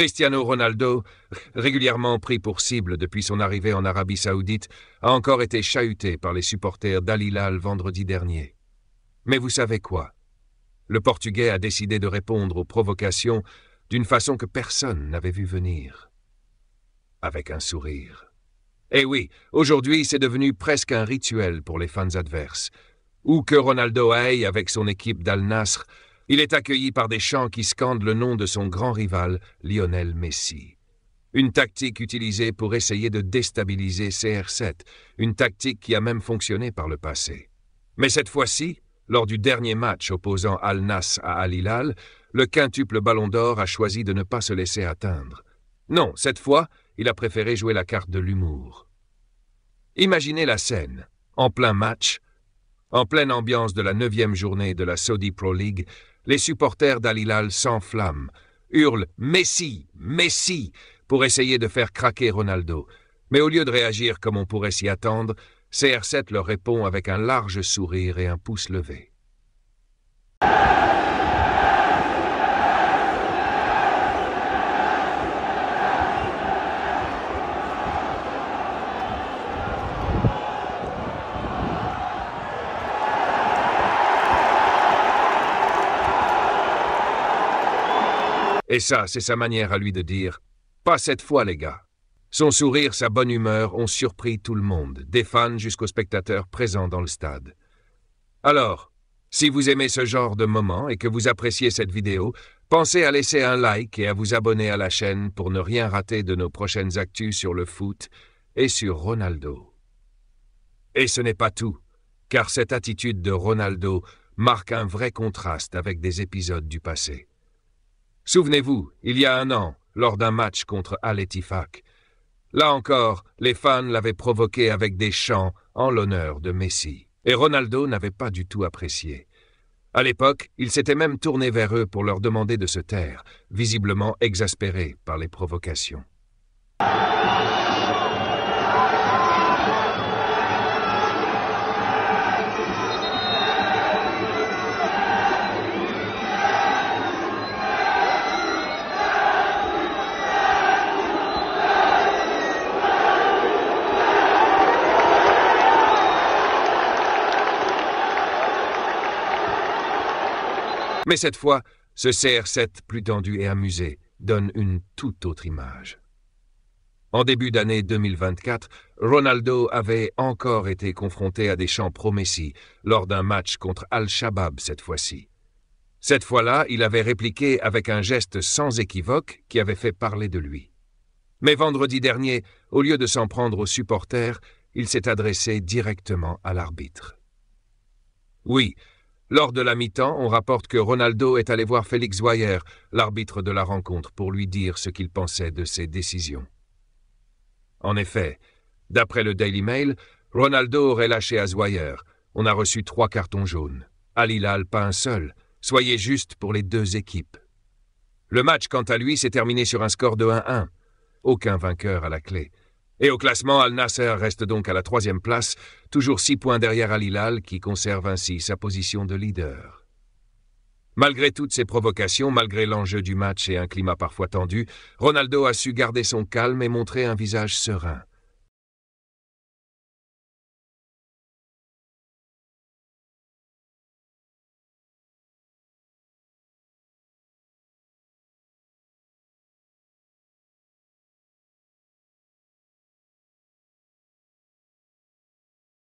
Cristiano Ronaldo, régulièrement pris pour cible depuis son arrivée en Arabie Saoudite, a encore été chahuté par les supporters d'Al Hilal vendredi dernier. Mais vous savez quoi? Le Portugais a décidé de répondre aux provocations d'une façon que personne n'avait vu venir. Avec un sourire. Eh oui, aujourd'hui c'est devenu presque un rituel pour les fans adverses. Où que Ronaldo aille avec son équipe d'Al Nassr, il est accueilli par des chants qui scandent le nom de son grand rival, Lionel Messi. Une tactique utilisée pour essayer de déstabiliser CR7, une tactique qui a même fonctionné par le passé. Mais cette fois-ci, lors du dernier match opposant Al Nassr à Al Hilal, le quintuple Ballon d'Or a choisi de ne pas se laisser atteindre. Non, cette fois, il a préféré jouer la carte de l'humour. Imaginez la scène, en plein match, en pleine ambiance de la 9e journée de la Saudi Pro League, les supporters d'Al Hilal s'enflamment, hurlent « Messi, Messi !» pour essayer de faire craquer Ronaldo. Mais au lieu de réagir comme on pourrait s'y attendre, CR7 leur répond avec un large sourire et un pouce levé. Et ça, c'est sa manière à lui de dire « Pas cette fois, les gars ». Son sourire, sa bonne humeur ont surpris tout le monde, des fans jusqu'aux spectateurs présents dans le stade. Alors, si vous aimez ce genre de moment et que vous appréciez cette vidéo, pensez à laisser un like et à vous abonner à la chaîne pour ne rien rater de nos prochaines actus sur le foot et sur Ronaldo. Et ce n'est pas tout, car cette attitude de Ronaldo marque un vrai contraste avec des épisodes du passé. Souvenez-vous, il y a un an, lors d'un match contre Al-Ettifaq, là encore, les fans l'avaient provoqué avec des chants en l'honneur de Messi. Et Ronaldo n'avait pas du tout apprécié. À l'époque, il s'était même tourné vers eux pour leur demander de se taire, visiblement exaspéré par les provocations. Mais cette fois, ce CR7 plus tendu et amusé donne une toute autre image. En début d'année 2024, Ronaldo avait encore été confronté à des chants pro-Messi lors d'un match contre Al-Shabaab cette fois-ci. Cette fois-là, il avait répliqué avec un geste sans équivoque qui avait fait parler de lui. Mais vendredi dernier, au lieu de s'en prendre aux supporters, il s'est adressé directement à l'arbitre. Oui, lors de la mi-temps, on rapporte que Ronaldo est allé voir Félix Zouayer, l'arbitre de la rencontre, pour lui dire ce qu'il pensait de ses décisions. En effet, d'après le Daily Mail, Ronaldo aurait lâché à Zouayer. On a reçu 3 cartons jaunes. Al Hilal, pas un seul. Soyez juste pour les 2 équipes. Le match, quant à lui, s'est terminé sur un score de 1-1. Aucun vainqueur à la clé. Et au classement, Al Nassr reste donc à la 3e place, toujours 6 points derrière Al Hilal, qui conserve ainsi sa position de leader. Malgré toutes ces provocations, malgré l'enjeu du match et un climat parfois tendu, Ronaldo a su garder son calme et montrer un visage serein.